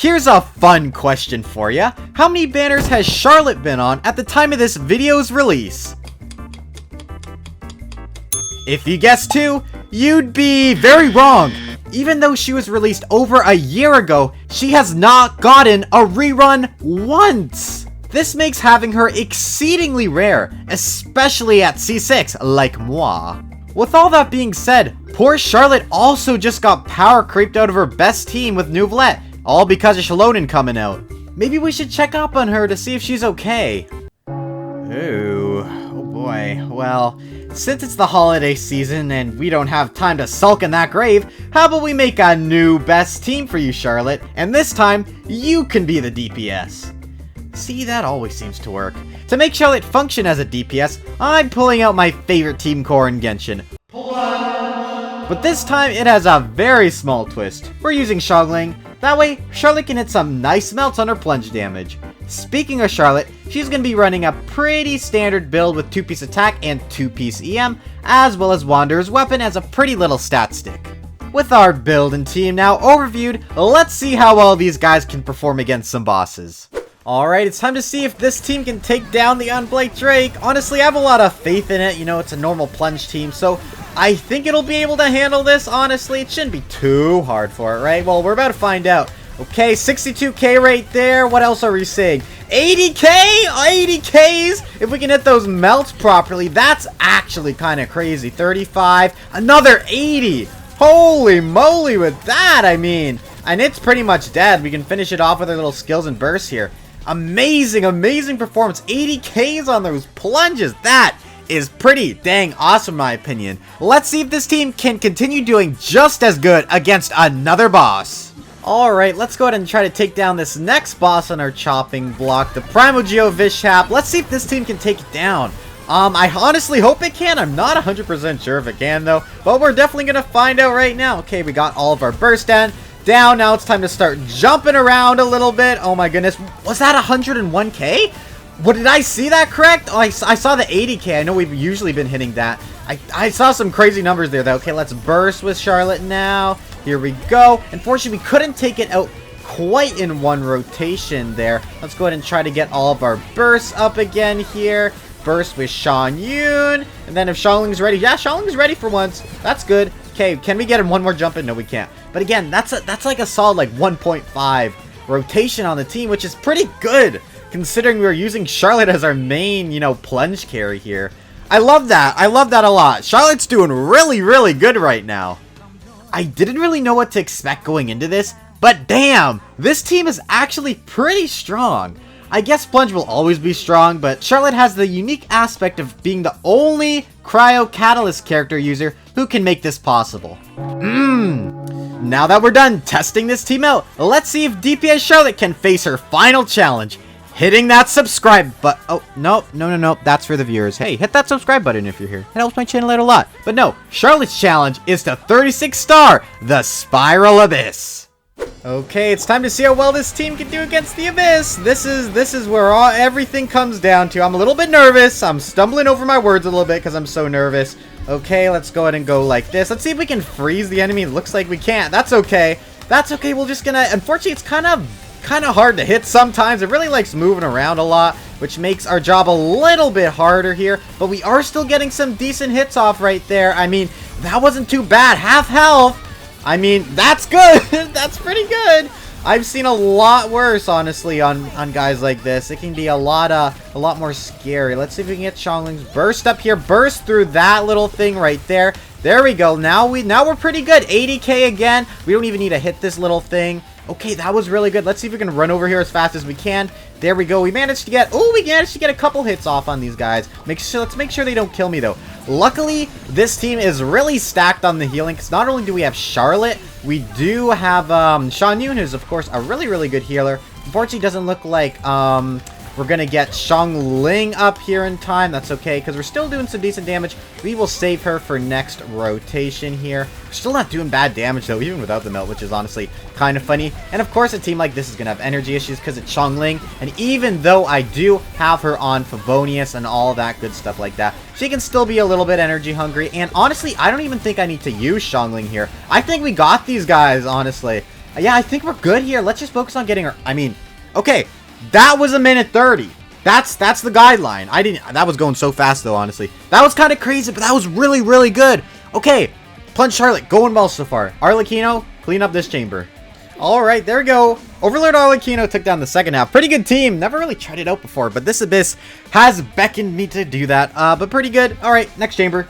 Here's a fun question for you. How many banners has Charlotte been on at the time of this video's release? If you guessed 2, you'd be very wrong. Even though she was released over a year ago, she has not gotten a rerun once. This makes having her exceedingly rare, especially at C6, like moi. With all that being said, poor Charlotte also just got power creeped out of her best team with Nouvellette, all because of Shalonen coming out. Maybe we should check up on her to see if she's okay. Ooh, oh boy. Well, since it's the holiday season and we don't have time to sulk in that grave, how about we make a new best team for you, Charlotte, and this time, you can be the DPS. See, that always seems to work. To make Charlotte function as a DPS, I'm pulling out my favorite team core in Genshin. But this time, it has a very small twist. We're using Xiangling. That way, Charlotte can hit some nice melts on her plunge damage. Speaking of Charlotte, she's going to be running a pretty standard build with 2-piece attack and 2-piece EM, as well as Wanderer's Weapon as a pretty little stat stick. With our build and team now overviewed, let's see how well these guys can perform against some bosses. Alright, it's time to see if this team can take down the Unblade Drake. Honestly, I have a lot of faith in it. You know, it's a normal plunge team, so I think it'll be able to handle this, honestly. It shouldn't be too hard for it, right? Well, we're about to find out. Okay, 62k right there. What else are we seeing? 80k? 80ks? If we can hit those melts properly, that's actually kind of crazy. 35. Another 80. Holy moly with that, I mean. And it's pretty much dead. We can finish it off with our little skills and bursts here. Amazing, amazing performance. 80ks on those plunges. That is pretty dang awesome in my opinion. Let's see if this team can continue doing just as good against another boss. Alright, let's go ahead and try to take down this next boss on our chopping block, the Primogeo Vishap. Let's see if this team can take it down. I honestly hope it can. I'm not 100% sure if it can though, but we're definitely gonna find out right now. Okay, we got all of our burst down. Now it's time to start jumping around a little bit. Oh my goodness, was that 101k? What, did I see that correct? Oh, I saw the 80k. I know we've usually been hitting that. I saw some crazy numbers there though. Okay, let's burst with Charlotte now. Here we go. Unfortunately, we couldn't take it out quite in one rotation there. Let's go ahead and try to get all of our bursts up again here. Burst with Shan Yun. And then if Xiangling's ready. Yeah, Xiangling's ready for once. That's good. Okay, can we get him one more jump in? No, we can't. But again, that's like a solid like 1.5 rotation on the team, which is pretty good considering we were using Charlotte as our main, you know, plunge carry here. I love that. I love that a lot. Charlotte's doing really, really good right now. I didn't really know what to expect going into this, but damn, this team is actually pretty strong. I guess Plunge will always be strong, but Charlotte has the unique aspect of being the only Cryo Catalyst character user who can make this possible. Now that we're done testing this team out, let's see if DPS Charlotte can face her final challenge. Hitting that subscribe button. Oh, no. That's for the viewers. Hey, hit that subscribe button if you're here. It helps my channel out a lot. But no, Charlotte's challenge is to 36 star the Spiral Abyss. Okay, it's time to see how well this team can do against the Abyss. This is where everything comes down to. I'm a little bit nervous. I'm stumbling over my words a little bit because I'm so nervous. Okay, let's go ahead and go like this. Let's see if we can freeze the enemy. It looks like we can't. That's okay. That's okay. We're just gonna... Unfortunately, it's kind of hard to hit sometimes. It really likes moving around a lot, which makes our job a little bit harder here. But we are still getting some decent hits off right there. I mean, that wasn't too bad. Half health. I mean, that's good. That's pretty good. I've seen a lot worse, honestly, on guys like this. It can be a lot more scary. Let's see if we can get Xiangling's burst up here. Burst through that little thing right there. There we go. Now we're pretty good. 80k again. We don't even need to hit this little thing. Okay, that was really good. Let's see if we can run over here as fast as we can. There we go. We managed to get a couple hits off on these guys. Let's make sure they don't kill me though. Luckily, this team is really stacked on the healing because not only do we have Charlotte, we do have Shan Yun, who's of course a really, really good healer. Unfortunately, doesn't look like we're gonna get Xiangling up here in time. That's okay, because we're still doing some decent damage. We will save her for next rotation here. We're still not doing bad damage, though, even without the melt, which is honestly kind of funny. And, of course, a team like this is gonna have energy issues because it's Xiangling. And even though I do have her on Favonius and all that good stuff like that, she can still be a little bit energy hungry. And, honestly, I don't even think I need to use Xiangling here. I think we got these guys, honestly. Yeah, I think we're good here. Let's just focus on getting her. I mean, okay, that was a minute 30. That's the guideline. That was going so fast though, honestly. That was kind of crazy, but that was really, really good. Okay, Plunge Charlotte, going well so far. Arlecchino, clean up this chamber. Alright, there we go. Overlord Arlecchino took down the second half. Pretty good team. Never really tried it out before, but this Abyss has beckoned me to do that. But pretty good. Alright, next chamber.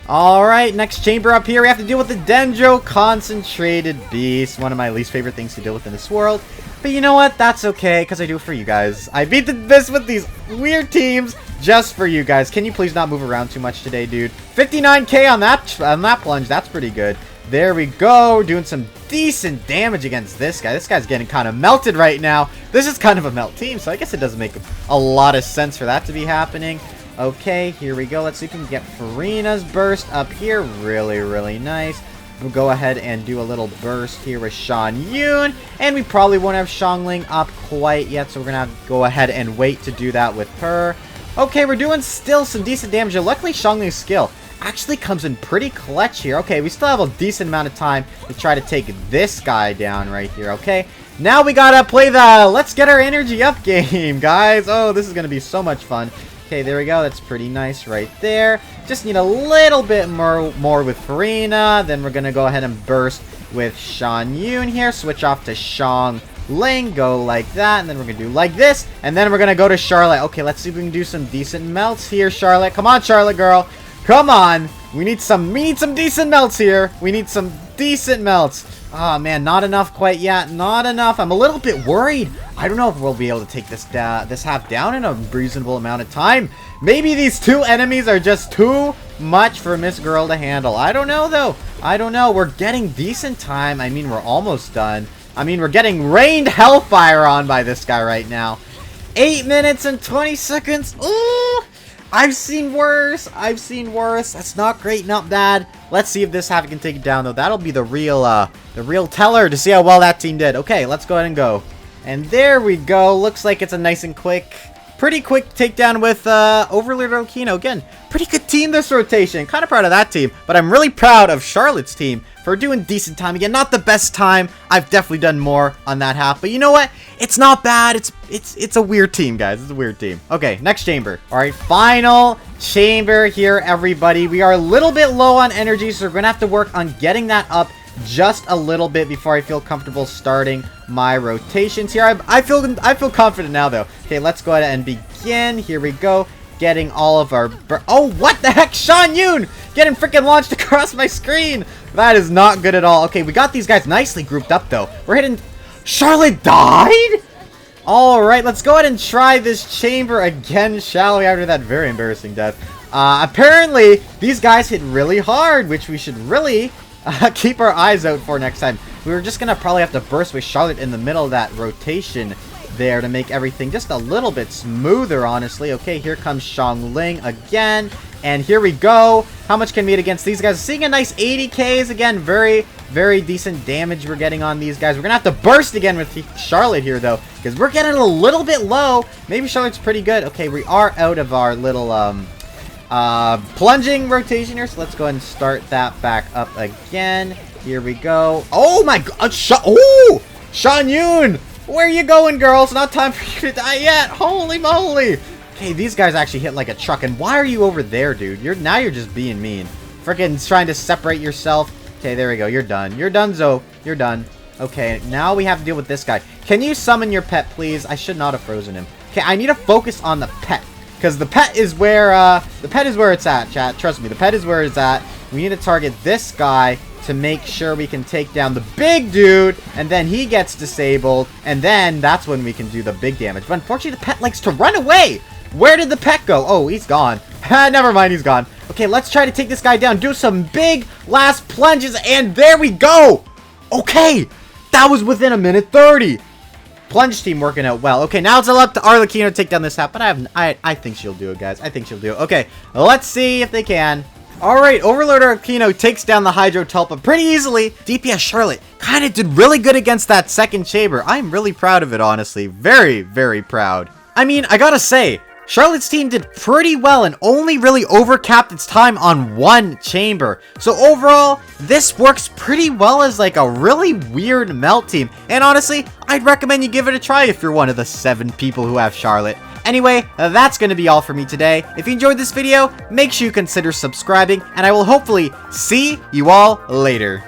Alright, next chamber up here. We have to deal with the Dendro Concentrated Beast. One of my least favorite things to deal with in this world. But you know what? That's okay, because I do it for you guys. I beat this with these weird teams just for you guys. Can you please not move around too much today, dude? 59k on that plunge. That's pretty good. There we go. Doing some decent damage against this guy. This guy's getting kind of melted right now. This is kind of a melt team, so I guess it doesn't make a lot of sense for that to be happening. Okay, here we go. Let's see if we can get Farina's burst up here. Really, really nice. We'll go ahead and do a little burst here with Shan Yun. And we probably won't have Xiangling up quite yet, so we're going to have to go ahead and wait to do that with her. Okay, we're doing still some decent damage. Luckily, Xiangling's skill actually comes in pretty clutch here. Okay, we still have a decent amount of time to try to take this guy down right here, okay? Now we gotta play the let's get our energy up game, guys. Oh, this is gonna be so much fun. Okay, there we go. That's pretty nice right there. Just need a little bit more with Farina. Then we're going to go ahead and burst with Shan Yun here. Switch off to Xiangling. Go like that. And then we're going to do like this. And then we're going to go to Charlotte. Okay, let's see if we can do some decent melts here, Charlotte. Come on, Charlotte girl. Come on. We need some decent melts here. We need some decent melts. Oh, man, not enough quite yet. Not enough. I'm a little bit worried. I don't know if we'll be able to take this half down in a reasonable amount of time. Maybe these two enemies are just too much for Miss Girl to handle. I don't know, though. I don't know. We're getting decent time. I mean, we're almost done. I mean, we're getting rained hellfire on by this guy right now. 8 minutes and 20 seconds. Ooh! I've seen worse. I've seen worse. That's not great, not bad. Let's see if this half can take it down, though. That'll be the real teller to see how well that team did. Okay, let's go ahead and go. And there we go. Looks like it's a nice and pretty quick takedown with Overlord Arlecchino. Again, pretty good team this rotation. Kind of proud of that team, but I'm really proud of Charlotte's team for doing decent time. Again, not the best time. I've definitely done more on that half, but you know what? It's not bad. It's a weird team, guys. It's a weird team. Okay, next chamber. All right, final chamber here, everybody. We are a little bit low on energy, so we're gonna have to work on getting that up just a little bit before I feel comfortable starting my rotations here. I feel confident now, though. Okay, let's go ahead and begin. Here we go. Getting all of our... Oh, what the heck? Shan Yun getting freaking launched across my screen. That is not good at all. Okay, we got these guys nicely grouped up, though. We're hitting... Charlotte died? Alright, let's go ahead and try this chamber again, shall we, after that very embarrassing death. Apparently, these guys hit really hard, which we should really keep our eyes out for next time. We were just going to probably have to burst with Charlotte in the middle of that rotation there to make everything just a little bit smoother, honestly. Okay, here comes Xiangling again. And here we go. How much can we hit against these guys? Seeing a nice 80Ks again. Very, very decent damage we're getting on these guys. We're going to have to burst again with Charlotte here, though, because we're getting a little bit low. Maybe Charlotte's pretty good. Okay, we are out of our little plunging rotation here, so let's go ahead and start that back up again. Here we go. Oh my god. Oh! Shan Yun! Where are you going, girl? It's not time for you to die yet. Holy moly. Okay, these guys actually hit like a truck. And why are you over there, dude? Now you're just being mean. Freaking trying to separate yourself. Okay, there we go. You're done. You're done, Zo. You're done. Okay, now we have to deal with this guy. Can you summon your pet, please? I should not have frozen him. Okay, I need to focus on the pet. Because the pet is where it's at, chat. Trust me, the pet is where it's at. We need to target this guy to make sure we can take down the big dude, and then he gets disabled, and then that's when we can do the big damage. But unfortunately, the pet likes to run away. Where did the pet go? Oh, he's gone. Never mind, he's gone. Okay, let's try to take this guy down. Do some big last plunges, and there we go. Okay, that was within a minute 30. Plunge team working out well. Okay, now it's up to Arlecchino to take down this half, but I think she'll do it, guys. I think she'll do it. Okay, let's see if they can. Alright, Overlord Arlecchino takes down the Hydro Tulpa pretty easily. DPS Charlotte kind of did really good against that second chamber. I'm really proud of it, honestly. Very, very proud. I mean, I gotta say, Charlotte's team did pretty well and only really overcapped its time on one chamber. So overall, this works pretty well as like a really weird melt team. And honestly, I'd recommend you give it a try if you're one of the 7 people who have Charlotte. Anyway, that's going to be all for me today. If you enjoyed this video, make sure you consider subscribing, and I will hopefully see you all later.